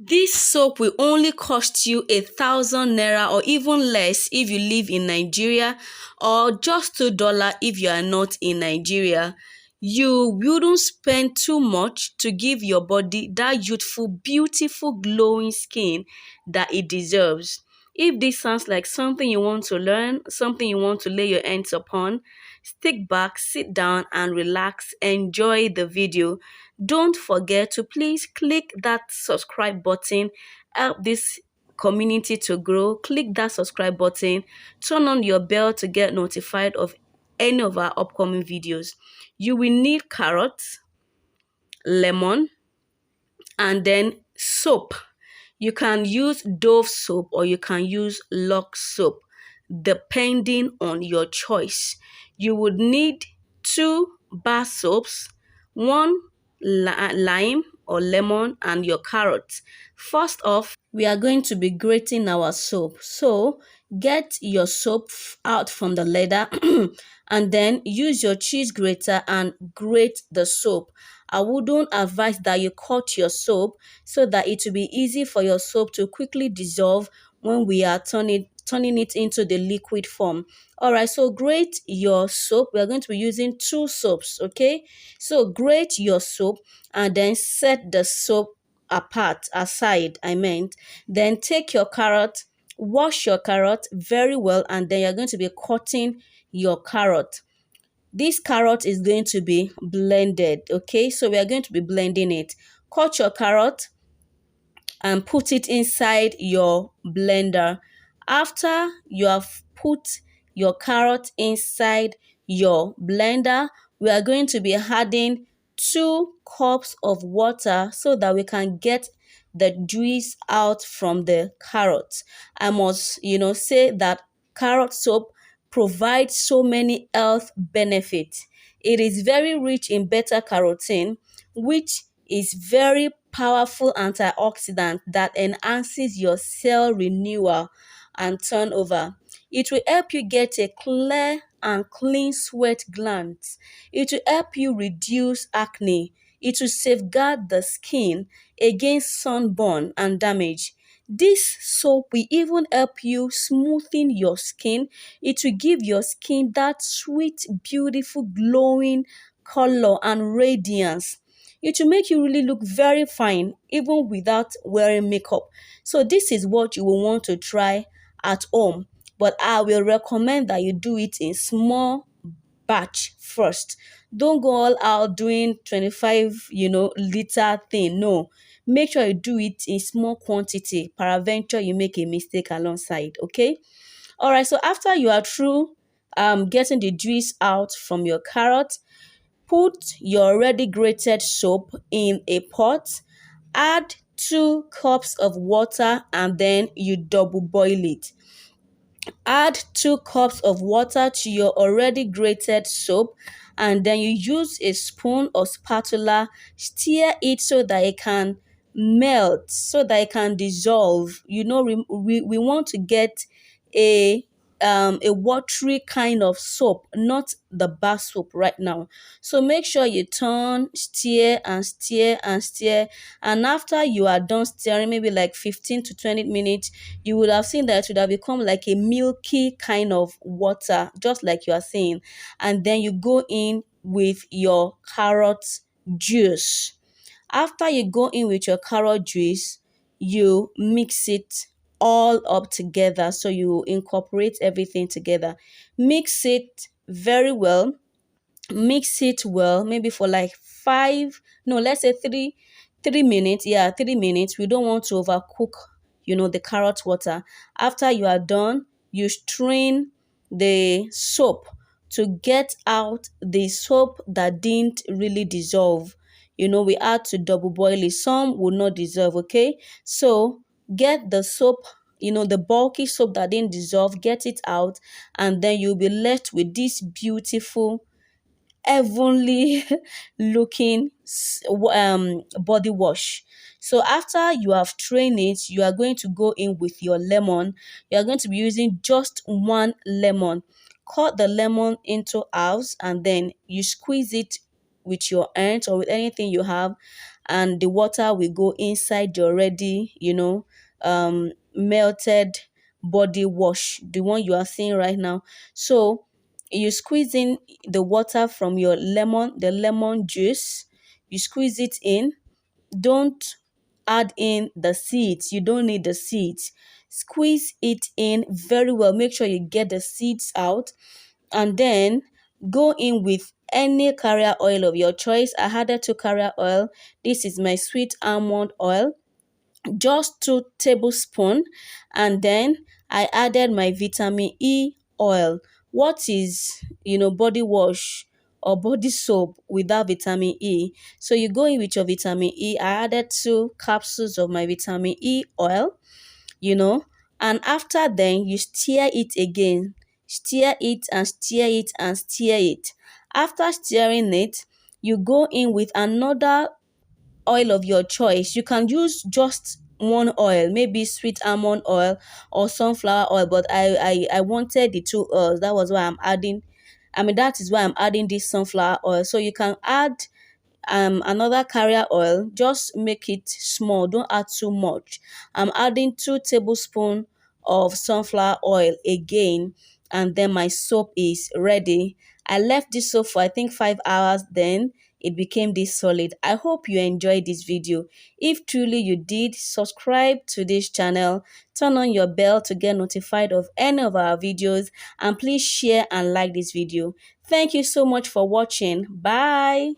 This soap will only cost you 1,000 naira or even less if you live in Nigeria, or just $2 if you are not in Nigeria. You wouldn't spend too much to give your body that youthful, beautiful, glowing skin that it deserves. If this sounds like something you want to learn, something you want to lay your hands upon, stick back, sit down and relax. Enjoy the video. Don't forget to please click that subscribe button. Help this community to grow. Click that subscribe button. Turn on your bell to get notified of any of our upcoming videos. You will need carrots, lemon, and then soap. You can use Dove soap or you can use Lux soap, depending on your choice. You would need 2 bar soaps, one lime or lemon, and your carrots. First off, we are going to be grating our soap. So get your soap out from the ladder and then use your cheese grater and grate the soap. I wouldn't advise that you cut your soap so that it will be easy for your soap to quickly dissolve when we are turning it into the liquid form. All right, so grate your soap. We are going to be using 2 soaps, okay? So grate your soap and then set the soap aside, I meant. Then take your carrot, wash your carrot very well, and then you're going to be cutting your carrot. This carrot is going to be blended, okay? So we are going to be blending it. Cut your carrot and put it inside your blender. After you have put your carrot inside your blender, we are going to be adding 2 cups of water so that we can get the juice out from the carrot. I must, say that carrot soap provides so many health benefits. It is very rich in beta carotene, which is very powerful antioxidant that enhances your cell renewal and turnover. It will help you get a clear and clean sweat glands. It will help you reduce acne. It will safeguard the skin against sunburn and damage. This soap will even help you smoothen your skin. It will give your skin that sweet, beautiful, glowing color and radiance. It will make you really look very fine even without wearing makeup. So this is what you will want to try at home, but I will recommend that you do it in small batch first. Don't go all out doing 25 liter thing. No, make sure you do it in small quantity. Peradventure you make a mistake alongside. Okay, all right. So after you are through getting the juice out from your carrot, put your already grated soap in a pot, add 2 cups of water, and then you double boil it. Add 2 cups of water to your already grated soap, and then you use a spoon or spatula, stir it so that it can melt, so that it can dissolve. We want to get a a watery kind of soap, not the bar soap right now. So make sure you turn, stir and stir and stir. And after you are done stirring, maybe like 15 to 20 minutes, you would have seen that it would have become like a milky kind of water, just like you are saying. And then you go in with your carrot juice. After you go in with your carrot juice, you mix it all up together. So you incorporate everything together. Mix it very well. Mix it well, maybe for like 5, no, let's say 3 minutes. Yeah, 3 minutes. We don't want to overcook, the carrot water. After you are done, you strain the soap to get out the soap that didn't really dissolve. We had to double boil it. Some will not dissolve, okay? So get the soap, the bulky soap that didn't dissolve, get it out, and then you'll be left with this beautiful, heavenly looking body wash. So after you have trained it, you are going to go in with your lemon. You are going to be using just 1 lemon. Cut the lemon into halves and then you squeeze it with your hands or with anything you have, and the water will go inside your ready, melted body wash, the one you are seeing right now. So you squeeze in the water from your the lemon juice, you squeeze it in. Don't add in the seeds. You don't need the seeds. Squeeze it in very well. Make sure you get the seeds out, and then go in with any carrier oil of your choice. I added 2 carrier oil. This is my sweet almond oil, just 2 tablespoons, and then I added my vitamin E oil. What is body wash or body soap without vitamin E? So you go in with your vitamin E. I added 2 capsules of my vitamin E oil, and after then you stir it again. Stir it and stir it and stir it. After stirring it, you go in with another oil of your choice. You can use just one oil, maybe sweet almond oil or sunflower oil, but I wanted the 2 oils. That was why I'm adding. That is why I'm adding this sunflower oil. So you can add another carrier oil. Just make it small, don't add too much. I'm adding 2 tablespoons of sunflower oil again, and then my soap is ready. I left this soap for I think 5 hours, then it became this solid. I hope you enjoyed this video. If truly you did, subscribe to this channel, turn on your bell to get notified of any of our videos, and please share and like this video. Thank you so much for watching. Bye.